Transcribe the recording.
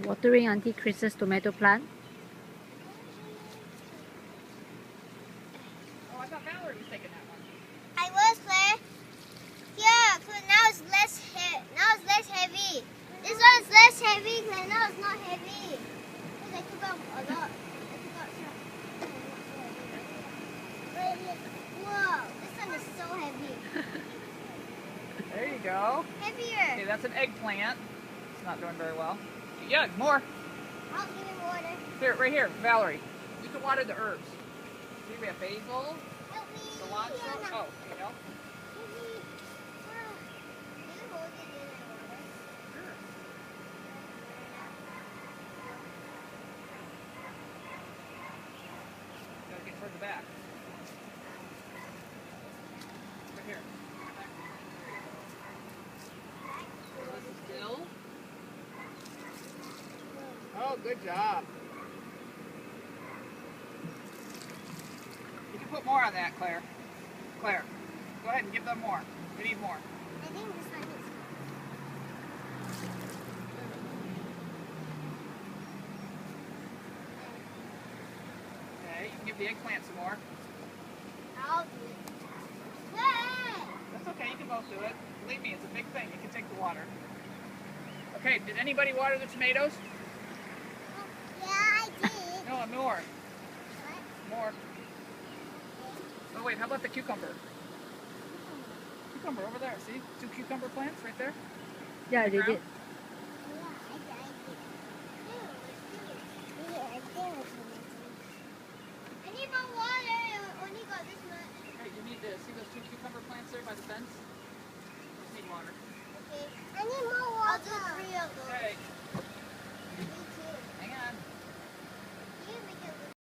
Watering Auntie Chris's tomato plant. Oh, I thought Valerie was taking that one. I was there. Yeah, so now it's less heavy. This one's less heavy, and now it's not heavy. Because I took out a lot. I took out some. Whoa, this one is so heavy. There you go. Heavier. Okay, that's an eggplant. It's not doing very well. Yeah, more. I'll give it water. Here, right here, Valerie. You can water the herbs. See, we have basil, Help me. cilantro. Yana. Oh, you know. Give me. Can you hold it in the water? Sure. Gotta get toward the back. Right here. This is dill. Oh, good job. You can put more on that, Claire. Claire, go ahead and give them more. We need more. I think this one is. Okay, you can give the eggplant some more. I'll do it. Hey! That's okay, you can both do it. Believe me, it's a big thing. You can take the water. Okay, did anybody water the tomatoes? Yeah, I did. No, more. What? More. Oh wait, how about the cucumber? Cucumber over there, see? 2 cucumber plants right there. Yeah, they Ground? did. I need more water. I only got this much. Hey, you need to see those 2 cucumber plants there by the fence? You need water. Okay. I need more water.